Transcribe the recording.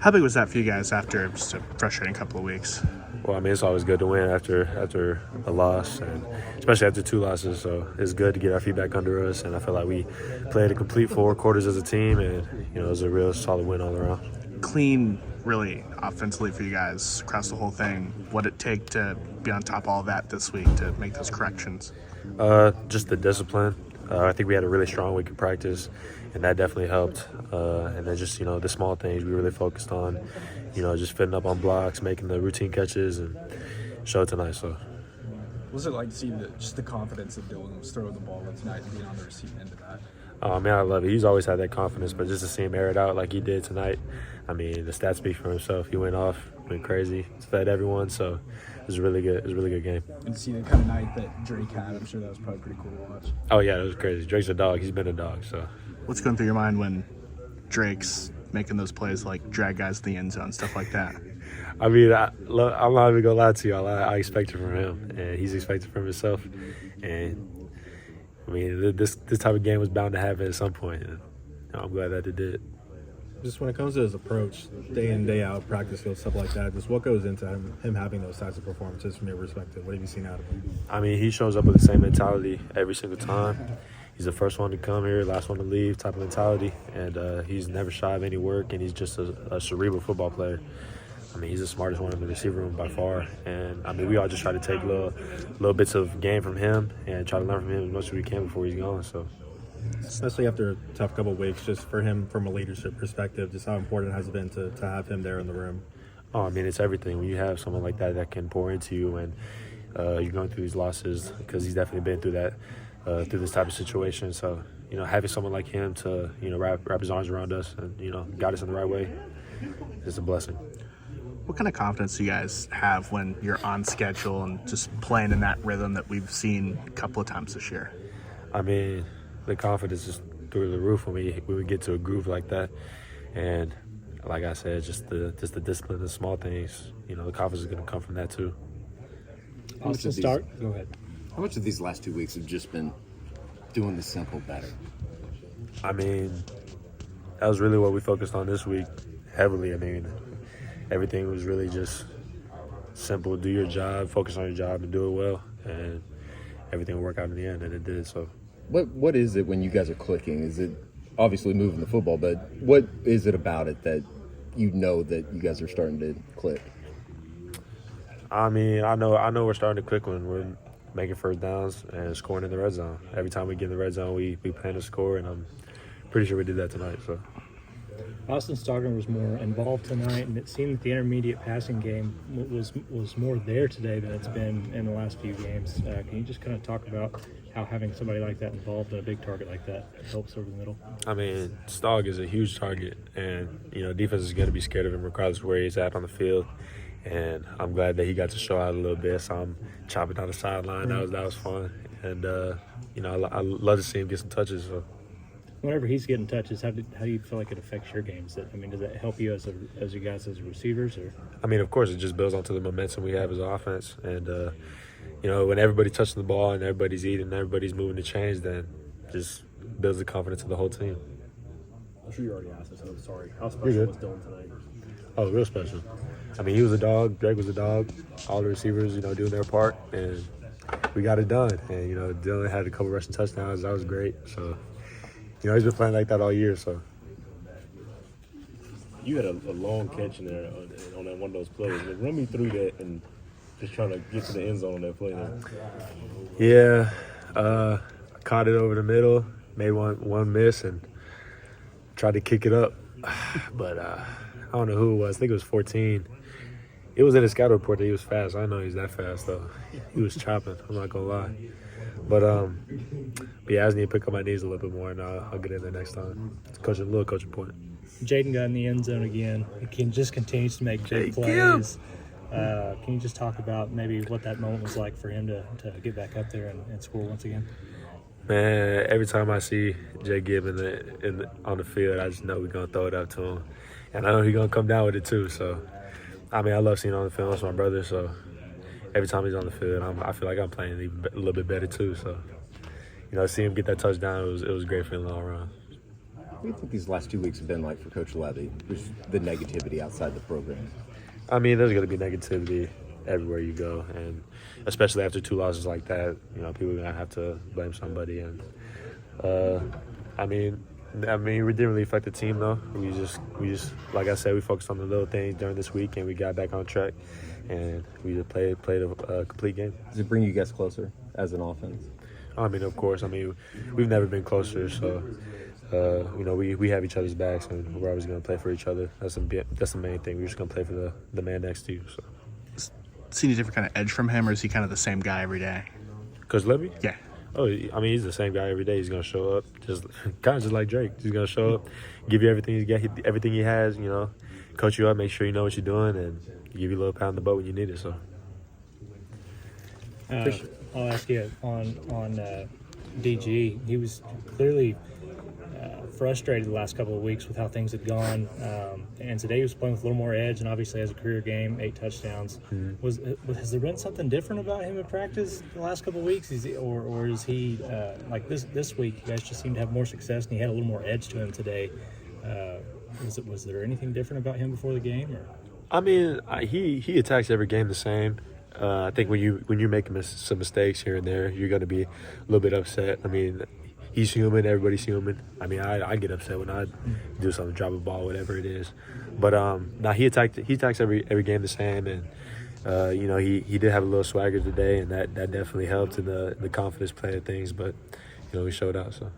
How big was that for you guys after just a frustrating couple of weeks? Well, I mean, it's always good to win after a loss, and especially after 2 losses. So it's good to get our feet back under us, and I feel like we played a complete 4 quarters as a team, and it was a real solid win all around. Clean, really, offensively for you guys across the whole thing. What'd it take to be on top of all that this week to make those corrections? Just the discipline. I think we had a really strong week of practice, and that definitely helped. And then just, the small things we really focused on, just fitting up on blocks, making the routine catches, and showed tonight. So, What was it like to see just the confidence that Dylan was throwing the ball with tonight and being on the receiving end of that? oh, man, I love it. He's always had that confidence, but just to see him air it out like he did tonight, I mean, the stats speak for himself. He went off, went crazy, fed everyone, so it was really good. It was a really good game. And to see the kind of night that Drake had, I'm sure that was probably pretty cool to watch. Oh, yeah, it was crazy. Drake's a dog. He's been a dog, so. What's going through your mind when Drake's making those plays like drag guys in the end zone, stuff like that? I mean, I'm not even going to lie to you. I expect it from him, and he's expected from himself. And, I mean, this type of game was bound to happen at some point, and I'm glad that it did. Just when it comes to his approach, day in, day out, practice field, stuff like that, just what goes into him having those types of performances from your perspective? What have you seen out of him? I mean, he shows up with the same mentality every single time. He's the first one to come here, last one to leave type of mentality, and he's never shy of any work, and he's just a cerebral football player. I mean, he's the smartest one in the receiver room by far, and I mean, we all just try to take little bits of game from him and try to learn from him as much as we can before he's gone. So. Especially after a tough couple of weeks, just for him from a leadership perspective, just how important has it been to have him there in the room? Oh, I mean, it's everything. When you have someone like that can pour into you and you're going through these losses, because he's definitely been through that, through this type of situation. So, having someone like him to, wrap his arms around us and, guide us in the right way is a blessing. What kind of confidence do you guys have when you're on schedule and just playing in that rhythm that we've seen a couple of times this year? I mean, the confidence is through the roof when we get to a groove like that. And like I said, just the discipline, the small things, the confidence is going to come from that too. Go ahead. How much of these last 2 weeks have just been doing the simple better? I mean, that was really what we focused on this week heavily. I mean, everything was really just simple. Do your job, focus on your job, and do it well. And everything will work out in the end, and it did. So. What is it when you guys are clicking? Is it obviously moving the football, but what is it about it that that you guys are starting to click? I mean, I know we're starting to click when we're making first downs and scoring in the red zone. Every time we get in the red zone, we plan to score, and I'm pretty sure we did that tonight. So. Austin Stockton was more involved tonight, and it seemed that the intermediate passing game was more there today than it's been in the last few games. Can you just kind of talk about how having somebody like that involved in a big target like that helps over the middle? I mean, Stog is a huge target, and defense is going to be scared of him regardless of where he's at on the field. And I'm glad that he got to show out a little bit. So I'm chopping down the sideline. That was fun, and I love to see him get some touches. So. Whenever he's getting touches, how do you feel like it affects your games? Does that help you as you guys as receivers? Or? I mean, of course, it just builds onto the momentum we have as an offense. And, when everybody's touching the ball and everybody's eating and everybody's moving the chains, then just builds the confidence of the whole team. I'm sure you already asked this, I'm sorry. How special was Dylan tonight? Oh, real special. I mean, he was a dog. Drake was a dog. All the receivers, doing their part. And we got it done. And, Dylan had a couple rushing touchdowns. That was great. So, he's been playing like that all year, so. You had a long catch in there on that one of those plays. Run me through that and just trying to get to the end zone on that play there. Yeah, I caught it over the middle, made one miss, and tried to kick it up. But I don't know who it was. I think it was 14. It was in the scout report that he was fast. I didn't know he was that fast, though. He was chopping. I'm not going to lie. But yeah, I just need to pick up my knees a little bit more, and I'll get in there next time. It's a little coaching point. Jaden got in the end zone again. He just continues to make big plays. Can you just talk about maybe what that moment was like for him to get back up there and score once again? Man, every time I see Jay Gibb on the field, I just know we're going to throw it up to him. And I know he's going to come down with it too. So, I mean, I love seeing him on the field. That's my brother, so every time he's on the field, I feel like I'm playing even a little bit better too. So, seeing him get that touchdown, it was a great feeling all around. What do you think these last 2 weeks have been like for Coach Levy? Just the negativity outside the program. I mean, there's going to be negativity everywhere you go, and especially after 2 losses like that, people are going to have to blame somebody. And I mean, we didn't really affect the team though. We just like I said, we focused on the little things during this week, and we got back on track, and we just played a complete game. Does it bring you guys closer as an offense? I mean, of course. I mean, we've never been closer, so we have each other's backs, and we're always going to play for each other. That's the main thing. We're just going to play for the man next to you. So, See any different kind of edge from him, or is he kind of the same guy every day? Coach Levy? Yeah. Oh, I mean, he's the same guy every day. He's gonna show up, just kind of just like Drake. He's gonna show up, give you everything everything he has. Coach you up, make sure you know what you're doing, and give you a little pound in the boat when you need it. So, I'll ask you on DG. He was clearly frustrated the last couple of weeks with how things had gone, and today he was playing with a little more edge, and obviously has a career game, 8 touchdowns. Has there been something different about him in practice the last couple of weeks? Or is he like this week? You guys just seem to have more success, and he had a little more edge to him today. Was there anything different about him before the game? Or? I mean, he attacks every game the same. I think when you're making some mistakes here and there, you're going to be a little bit upset. I mean, he's human. Everybody's human. I mean, I get upset when I do something, drop a ball, whatever it is. But he attacks every game the same, and he did have a little swagger today, and that definitely helped in the confidence play of things. But he showed out. So.